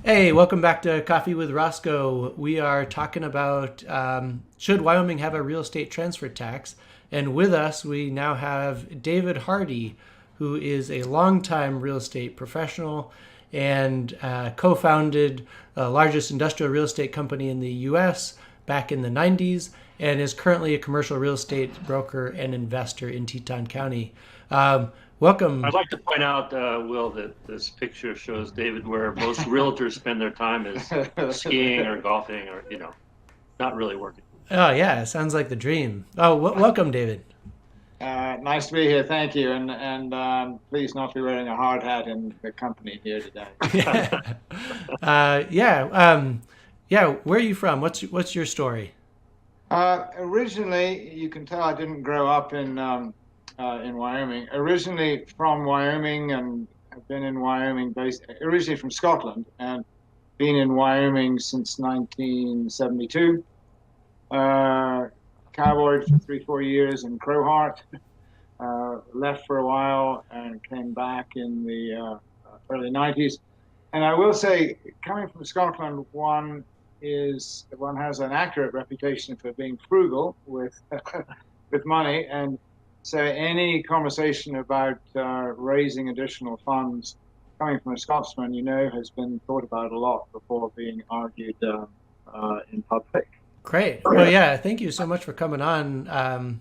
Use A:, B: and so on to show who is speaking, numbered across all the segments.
A: Hey, welcome back to Coffee with Roscoe. We are talking about should Wyoming have a real estate transfer tax? And with us, we now have David Hardie, who is a longtime real estate professional and co founded the largest industrial real estate company in the US back in the 90s, and is currently a commercial real estate broker and investor in Teton County. Welcome.
B: I'd like to point out, Will, that this picture shows David where most realtors spend their time is skiing or golfing or, not really working.
A: Oh, yeah, sounds like the dream. Oh, welcome, David.
C: Nice to be here. Thank you, and please not be wearing a hard hat in the company here today.
A: Yeah, yeah. Where are you from? What's your story?
C: Originally, you can tell I didn't grow up in Wyoming. Originally from Wyoming, and I've been in Wyoming based originally from Scotland, and been in Wyoming since 1972. Cowboyed for 3, 4 years in Crowheart. Left for a while and came back in the early 90s. And I will say, coming from Scotland, one has an accurate reputation for being frugal with with money, and so any conversation about raising additional funds coming from a Scotsman, has been thought about a lot before being argued in public.
A: Great. Well, yeah. Thank you so much for coming on.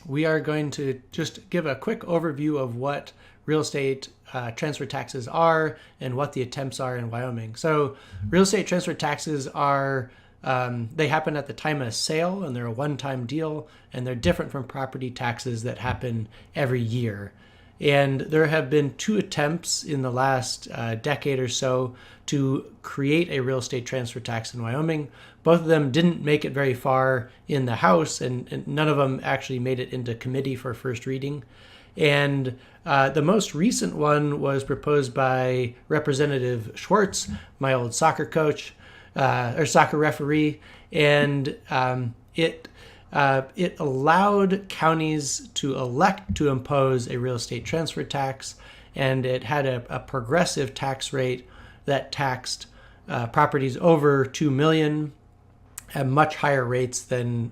A: We are going to just give a quick overview of what real estate transfer taxes are and what the attempts are in Wyoming. So, real estate transfer taxes are they happen at the time of sale, and they're a one-time deal, and they're different from property taxes that happen every year. And there have been two attempts in the last decade or so to create a real estate transfer tax in Wyoming. Both of them didn't make it very far in the House, and none of them actually made it into committee for first reading. And the most recent one was proposed by Representative Schwartz, my old soccer coach or soccer referee, and it allowed counties to elect to impose a real estate transfer tax, and it had a progressive tax rate that taxed properties over 2 million at much higher rates than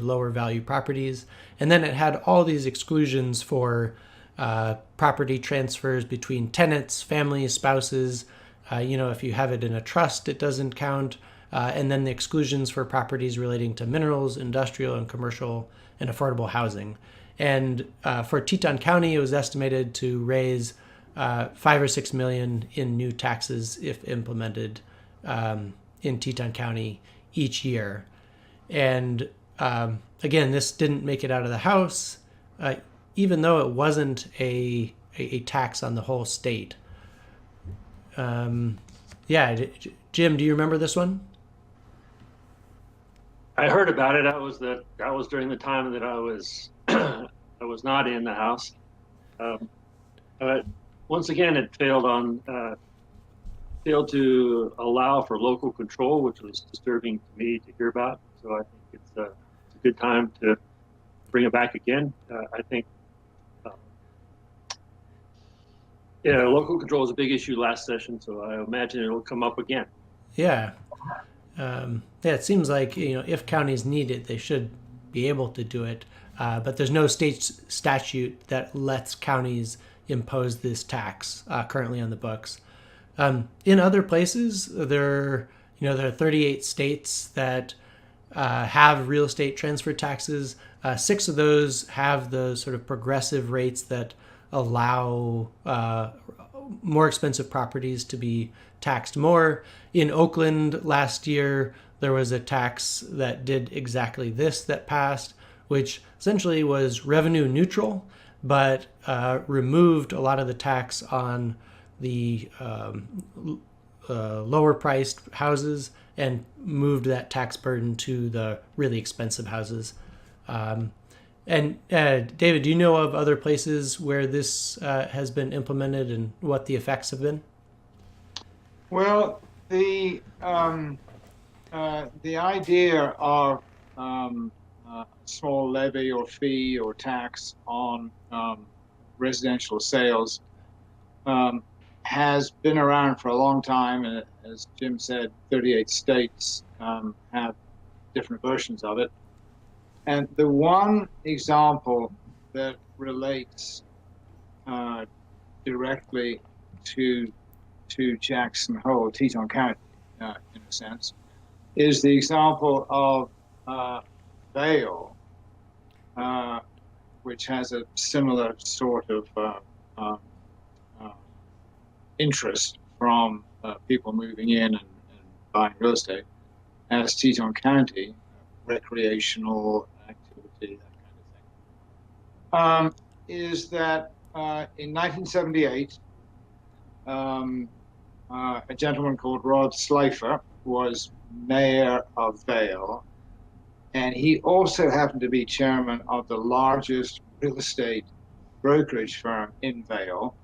A: lower value properties. And then it had all these exclusions for property transfers between tenants, families, spouses. If you have it in a trust, it doesn't count. And then the exclusions for properties relating to minerals, industrial, and commercial and affordable housing. And for Teton County, it was estimated to raise 5 or 6 million in new taxes if implemented in Teton County each year. And again, this didn't make it out of the House, even though it wasn't a tax on the whole state. Yeah, Jim, do you remember this one?
B: I heard about it. That was during the time that I was I was not in the House. Um, but once again, it failed to allow for local control, which was disturbing to me to hear about. So I think it's a good time to bring it back again. I think uh, yeah, local control was a big issue last session, so I imagine it'll come up again.
A: Yeah. Yeah, it seems like if counties need it, they should be able to do it. But there's no state statute that lets counties impose this tax currently on the books. In other places, there are 38 states that have real estate transfer taxes. 6 of those have the sort of progressive rates that allow more expensive properties to be taxed more. In Oakland last year, there was a tax that did exactly this that passed, which essentially was revenue neutral, but removed a lot of the tax on the lower priced houses and moved that tax burden to the really expensive houses. And David, do you know of other places where this has been implemented and what the effects have been?
C: Well, the idea of small levy or fee or tax on residential sales has been around for a long time, and as Jim said, 38 states have different versions of it. And the one example that relates directly to Jackson Hole, Teton County, in a sense, is the example of Vail, which has a similar sort of interest from people moving in and buying real estate, as Teton County, recreational activity, that kind of thing, is that in 1978, a gentleman called Rod Slifer was mayor of Vail, and he also happened to be chairman of the largest real estate brokerage firm in Vail.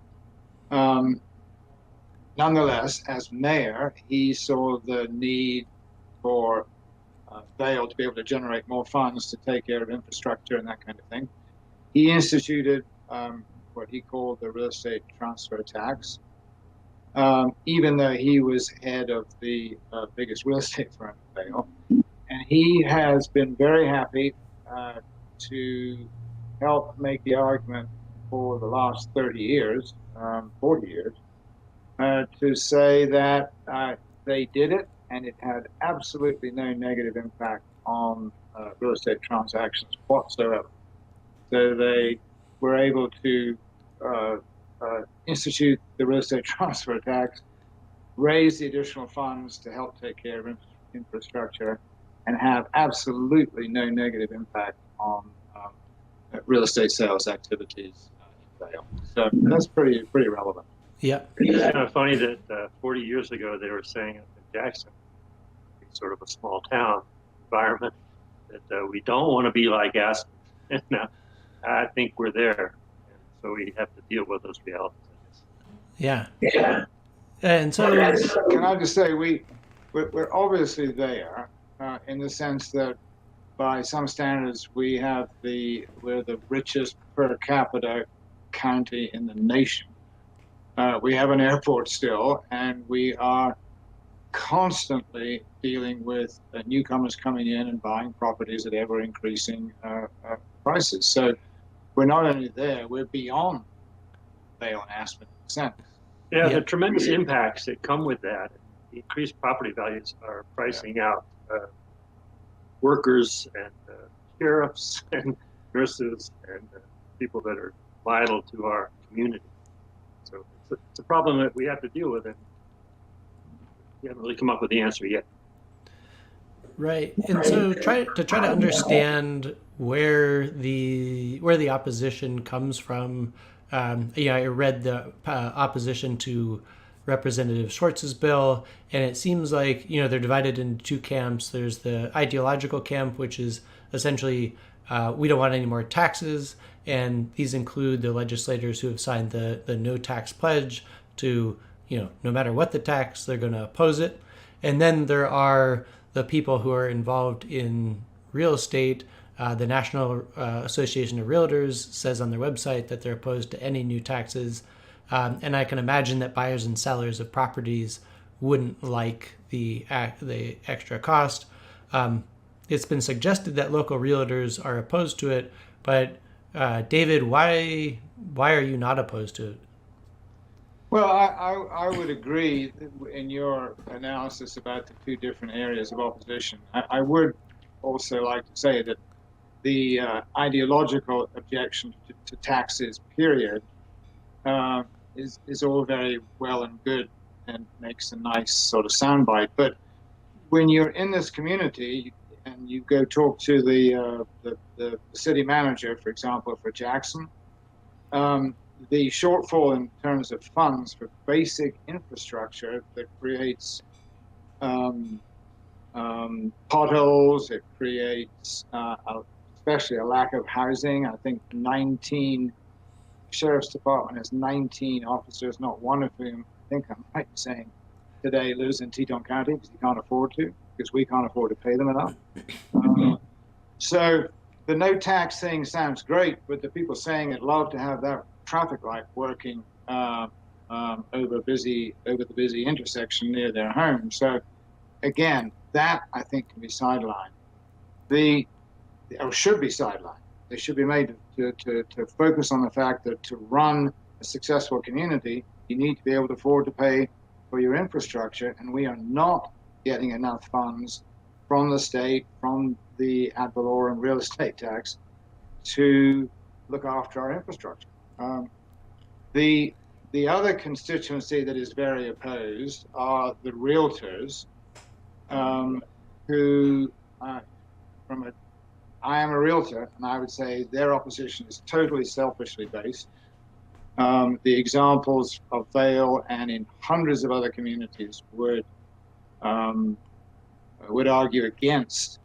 C: Nonetheless, as mayor, he saw the need for Vail to be able to generate more funds to take care of infrastructure and that kind of thing. He instituted what he called the real estate transfer tax, even though he was head of the biggest real estate firm in Vail. And he has been very happy to help make the argument for the last 30 years, 40 years, to say that they did it and it had absolutely no negative impact on real estate transactions whatsoever. So they were able to institute the real estate transfer tax, raise the additional funds to help take care of infrastructure, and have absolutely no negative impact on real estate sales activities in Vail. So that's pretty relevant.
A: Yeah.
B: It's kind of funny that 40 years ago they were saying in Jackson, sort of a small town environment, that we don't want to be like Aspen. And now I think we're there, and so we have to deal with those realities, I guess.
A: Yeah. Yeah. And so,
C: can I just say we're obviously there in the sense that by some standards we're the richest per capita county in the nation. We have an airport still, and we are constantly dealing with newcomers coming in and buying properties at ever increasing prices. So we're not only there, we're beyond Vail and Aspen in a sense.
B: Yeah, the tremendous impacts that come with that. The increased property values are pricing out workers and sheriffs and nurses and people that are vital to our community. So it's a problem that we have to deal with, and we haven't really come up with the answer yet.
A: Right, and so try to understand where the opposition comes from. I read the opposition to Representative Schwartz's bill, and it seems like they're divided into two camps. There's the ideological camp, which is essentially we don't want any more taxes, and these include the legislators who have signed the no tax pledge to no matter what the tax, they're going to oppose it. And then there are the people who are involved in real estate. The National Association of Realtors says on their website that they're opposed to any new taxes. And I can imagine that buyers and sellers of properties wouldn't like the extra cost. It's been suggested that local realtors are opposed to it, but David, why are you not opposed to it?
C: Well, I would agree in your analysis about the two different areas of opposition. I would also like to say that the ideological objection to taxes, period, is all very well and good and makes a nice sort of soundbite. But when you're in this community and you go talk to the city manager, for example, for Jackson, the shortfall in terms of funds for basic infrastructure that creates potholes, it creates especially a lack of housing. I think 19 Sheriff's Department has 19 officers, not one of whom, I think I might be saying today, lives in Teton County because he can't afford to, because we can't afford to pay them enough. So the no tax thing sounds great, but the people saying it love to have that traffic light working over the busy intersection near their home. So again, that I think can be sidelined. Or should be sidelined. They should be made to focus on the fact that to run a successful community, you need to be able to afford to pay for your infrastructure, and we are not getting enough funds from the state, from the ad valorem real estate tax, to look after our infrastructure. The other constituency that is very opposed are the realtors, who, I am a realtor, and I would say their opposition is totally selfishly based. The examples of Vail and in hundreds of other communities would argue against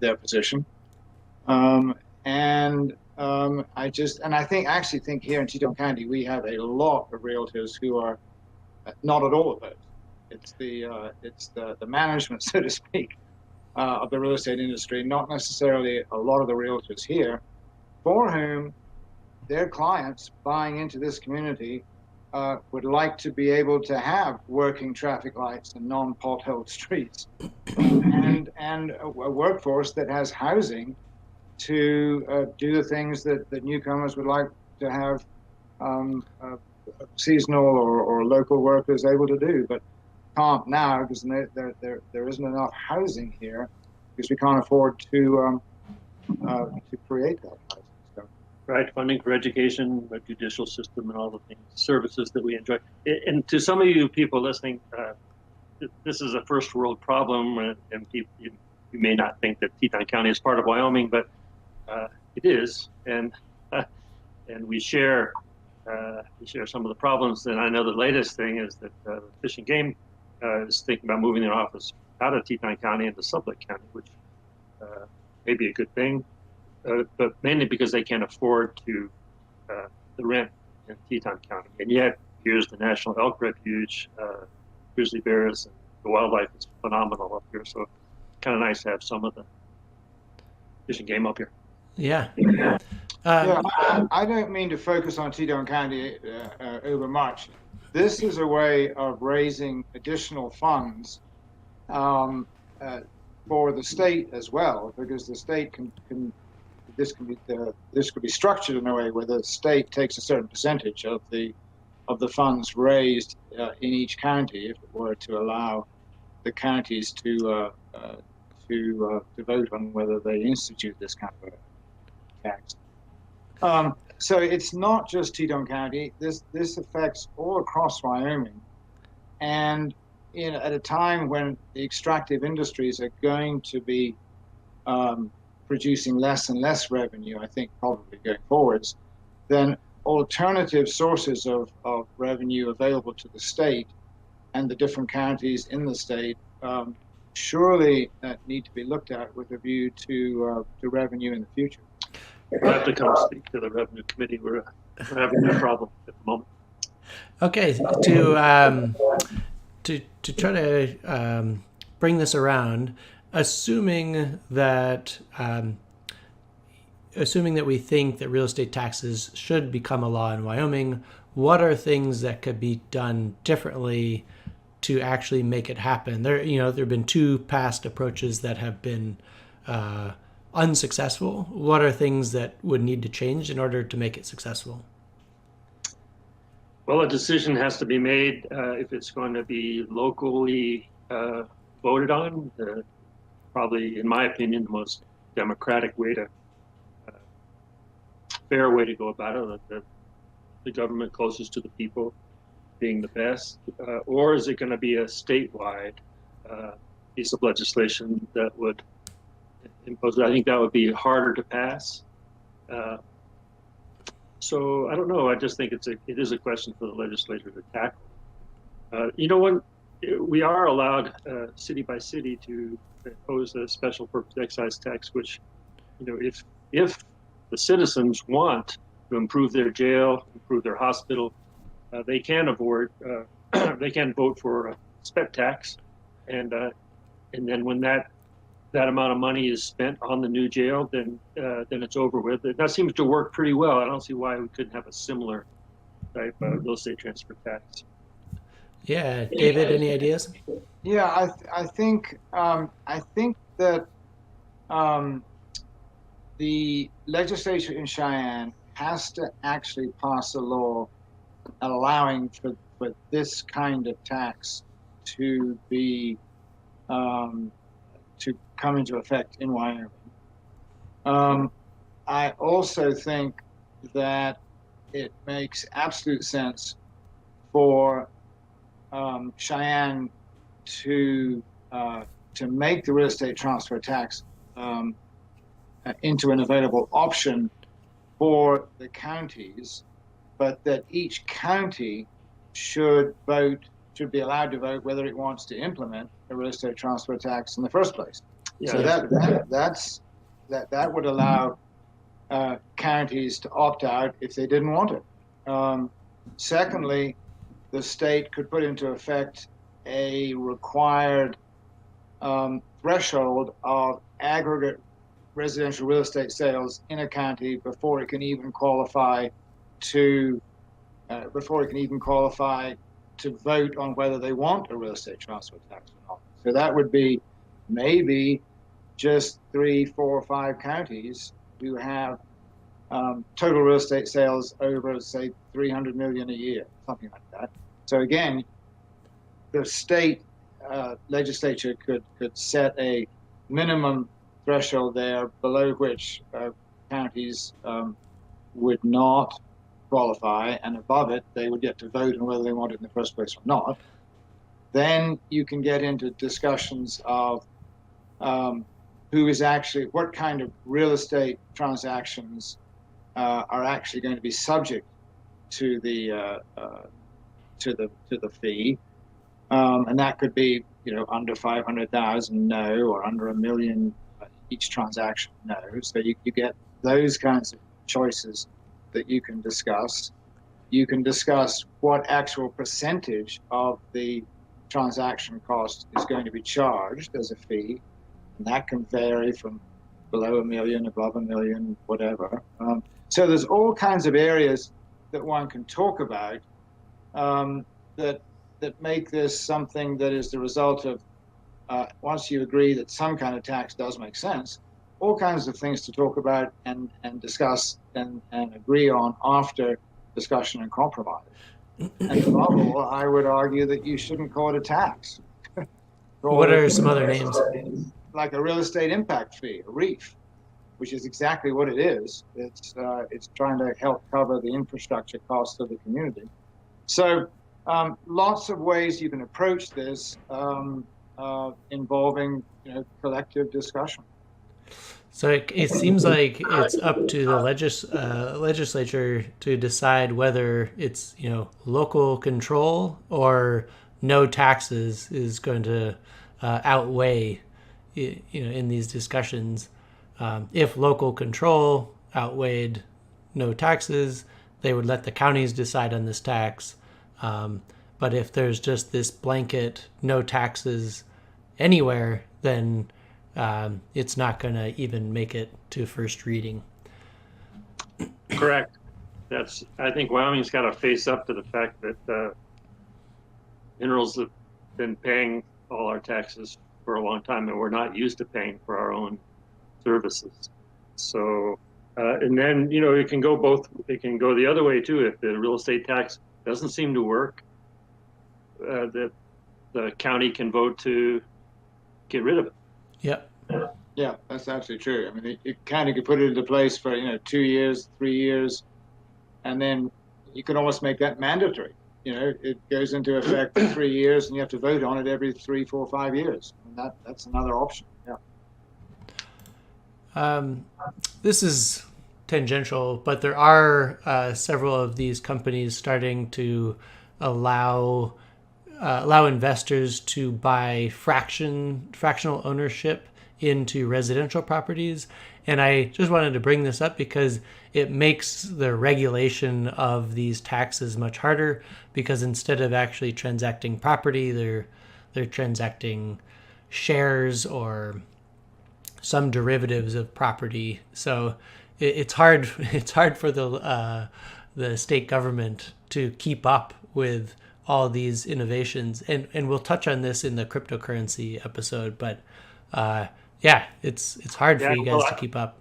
C: their position. I actually think here in Teton County we have a lot of realtors who are not at all opposed. It's the management, so to speak, of the real estate industry, not necessarily a lot of the realtors here, for whom their clients buying into this community would like to be able to have working traffic lights and non-potholed streets, and a workforce that has housing to do the things that newcomers would like to have seasonal or local workers able to do, but can't now because there isn't enough housing here because we can't afford to create that housing. So.
B: Right, funding for education, the judicial system, and all the things, services that we enjoy. And to some of you people listening, this is a first world problem, and people, you may not think that Teton County is part of Wyoming, but it is, and we share some of the problems. And I know the latest thing is that Fish and Game is thinking about moving their office out of Teton County into Sublette County, which may be a good thing, but mainly because they can't afford to the rent in Teton County. And yet, here's the National Elk Refuge, grizzly bears, and the wildlife is phenomenal up here. So, kind of nice to have some of the Fish and Game up here.
A: Yeah.
C: I don't mean to focus on Teton County overmuch. This is a way of raising additional funds for the state as well, because the state this could be structured in a way where the state takes a certain percentage of the funds raised in each county, if it were to allow the counties to vote on whether they institute this kind of a tax. So it's not just Teton County. This affects all across Wyoming, and at a time when the extractive industries are going to be producing less and less revenue, I think probably going forwards, then alternative sources of revenue available to the state and the different counties in the state surely need to be looked at with a view to revenue in the future.
B: We'll have to come speak to the Revenue Committee. We're having no problem at the moment.
A: Okay, to try to bring this around, assuming that we think that real estate taxes should become a law in Wyoming, what are things that could be done differently to actually make it happen? There have been two past approaches that have been unsuccessful. What are things that would need to change in order to make it successful?
B: Well, a decision has to be made if it's going to be locally voted on. Probably, in my opinion, the most democratic way fair way to go about it, the government closest to the people being the best, or is it going to be a statewide piece of legislation that would impose it? I think that would be harder to pass. So I don't know. I just think it is a question for the legislature to tackle. When we are allowed city by city to impose a special purpose excise tax, which, if the citizens want to improve their jail, improve their hospital, they can they can vote for a spec tax, and then when that amount of money is spent on the new jail, then it's over with. That seems to work pretty well. I don't see why we couldn't have a similar type real estate transfer tax.
A: Yeah, David, any ideas?
C: Yeah, I think that the legislature in Cheyenne has to actually pass a law allowing for this kind of tax to be to come into effect in Wyoming. I also think that it makes absolute sense for Cheyenne to make the real estate transfer tax into an available option for the counties, but that each county should be allowed to vote whether it wants to implement a real estate transfer tax in the first place.
B: Yeah,
C: So that would allow counties to opt out if they didn't want it. Secondly, the state could put into effect a required threshold of aggregate residential real estate sales in a county before it can even qualify to vote on whether they want a real estate transfer tax or not. So that would be maybe just 3, 4, 5 counties who have total real estate sales over, say, 300 million a year, something like that. So again, the state legislature could set a minimum threshold there below which counties would not qualify, and above it, they would get to vote on whether they want it in the first place or not. Then you can get into discussions of what kind of real estate transactions are actually going to be subject to the fee, and that could be under 500,000 no, or under $1 million each transaction no. So you get those kinds of choices that you can discuss. You can discuss what actual percentage of the transaction cost is going to be charged as a fee, and that can vary from below $1 million, above $1 million, whatever. So there's all kinds of areas that one can talk about that make this something that is the result of, once you agree that some kind of tax does make sense, all kinds of things to talk about and discuss and agree on after discussion and compromise. And above all, I would argue that you shouldn't call it a tax.
A: What are some other names?
C: Like a real estate impact fee, a REIF, which is exactly what it is. It's trying to help cover the infrastructure costs of the community. So lots of ways you can approach this involving collective discussion.
A: So it seems like it's up to the legislature to decide whether it's local control or no taxes is going to outweigh in these discussions. If local control outweighed no taxes, they would let the counties decide on this tax. But if there's just this blanket no taxes anywhere, then it's not going to even make it to first reading.
B: Correct. I think Wyoming's got to face up to the fact that minerals have been paying all our taxes for a long time, and we're not used to paying for our own services. So, and then it can go the other way too. If the real estate tax doesn't seem to work, the county can vote to get rid of it.
A: Yep.
C: Yeah, that's absolutely true. I mean, the county could put it into place for 2 years, 3 years, and then you could almost make that mandatory. It goes into effect for 3 years, and you have to vote on it every 3, 4, 5 years. And that's another option. Yeah.
A: This is tangential, but there are several of these companies starting to allow investors to buy fractional ownership into residential properties. And I just wanted to bring this up because it makes the regulation of these taxes much harder, because instead of actually transacting property, they're transacting shares or some derivatives of property. So it's hard for the the state government to keep up with all these innovations. And we'll touch on this in the cryptocurrency episode, but it's hard for you guys to keep up.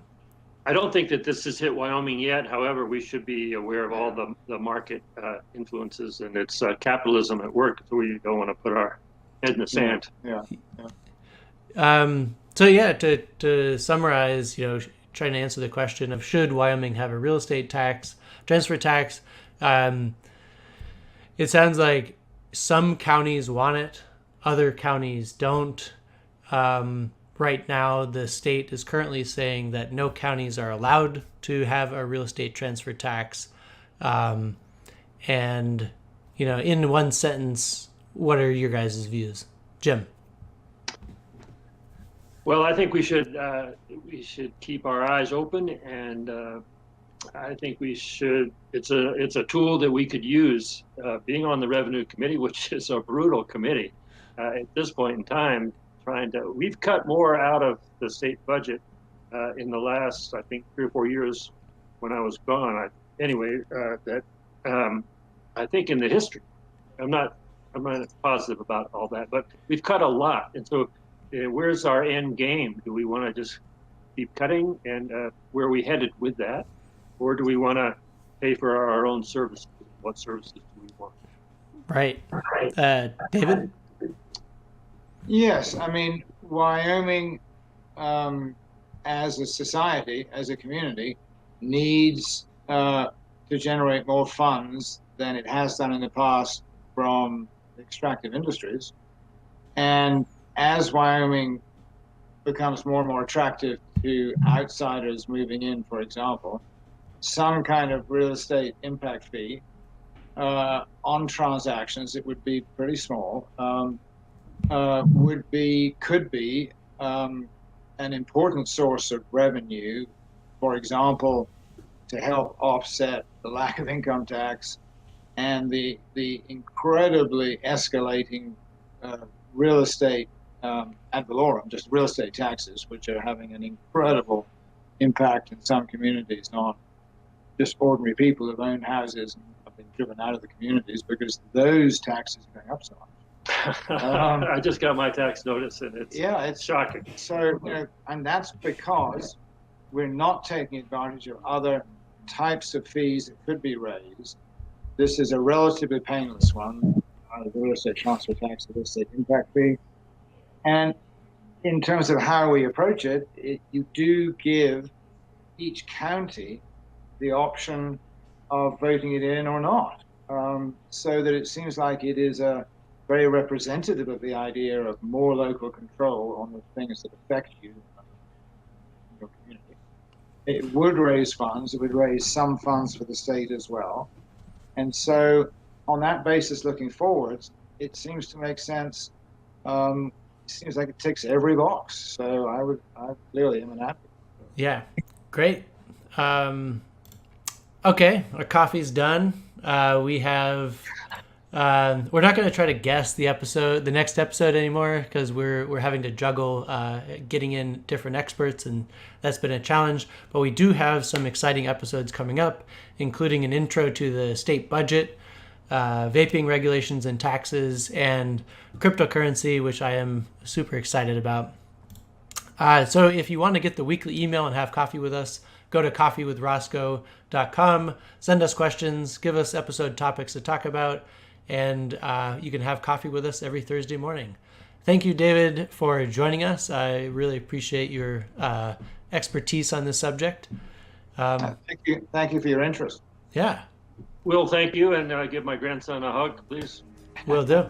B: I don't think that this has hit Wyoming yet. However, we should be aware of all the market influences, and it's capitalism at work. So we don't want to put our head in the sand.
A: To summarize, trying to answer the question of should Wyoming have a real estate transfer tax, it sounds like some counties want it, other counties don't. Right now, the state is currently saying that no counties are allowed to have a real estate transfer tax. In one sentence, what are your guys' views? Jim?
B: Well, I think we should keep our eyes open, and I think we should. It's a tool that we could use. Being on the Revenue Committee, which is a brutal committee, at this point in time, we've cut more out of the state budget in the last, I think, 3 or 4 years when I was gone. I think in the history. I'm not positive about all that, but we've cut a lot, and so. Where's our end game? Do we want to just keep cutting, and where are we headed with that? Or do we want to pay for our own services? What services do we want?
A: Right. David?
C: Yes. I mean, Wyoming, as a society, as a community, needs to generate more funds than it has done in the past from extractive industries. And as Wyoming becomes more and more attractive to outsiders moving in, for example, some kind of real estate impact fee on transactions, it would be pretty small, could be an important source of revenue, for example, to help offset the lack of income tax and the incredibly escalating real estate ad valorem, just real estate taxes, which are having an incredible impact in some communities on just ordinary people who own houses and have been driven out of the communities because those taxes are going up so much.
B: I just got my tax notice, and it's shocking.
C: So, and that's because we're not taking advantage of other types of fees that could be raised. This is a relatively painless one, the real estate transfer tax, the real estate impact fee. And in terms of how we approach it, you do give each county the option of voting it in or not, so that it seems like it is very representative of the idea of more local control on the things that affect you in your community. It would raise funds. It would raise some funds for the state as well. And so on that basis, looking forward, it seems to make sense. It seems like it ticks every box. So I clearly am an advocate. Yeah.
A: Great. Okay. Our coffee's done. We have, we're not going to try to guess the next episode anymore because we're having to juggle, getting in different experts, and that's been a challenge, but we do have some exciting episodes coming up, including an intro to the state budget, vaping regulations and taxes, and cryptocurrency, which I am super excited about. So if you want to get the weekly email and have coffee with us, go to coffeewithroscoe.com, send us questions, give us episode topics to talk about, and you can have coffee with us every Thursday morning. Thank you, David, for joining us. I really appreciate your expertise on this subject.
C: Thank you for your interest.
A: Yeah.
B: Will, thank you, and give my grandson a hug, please.
A: Will do.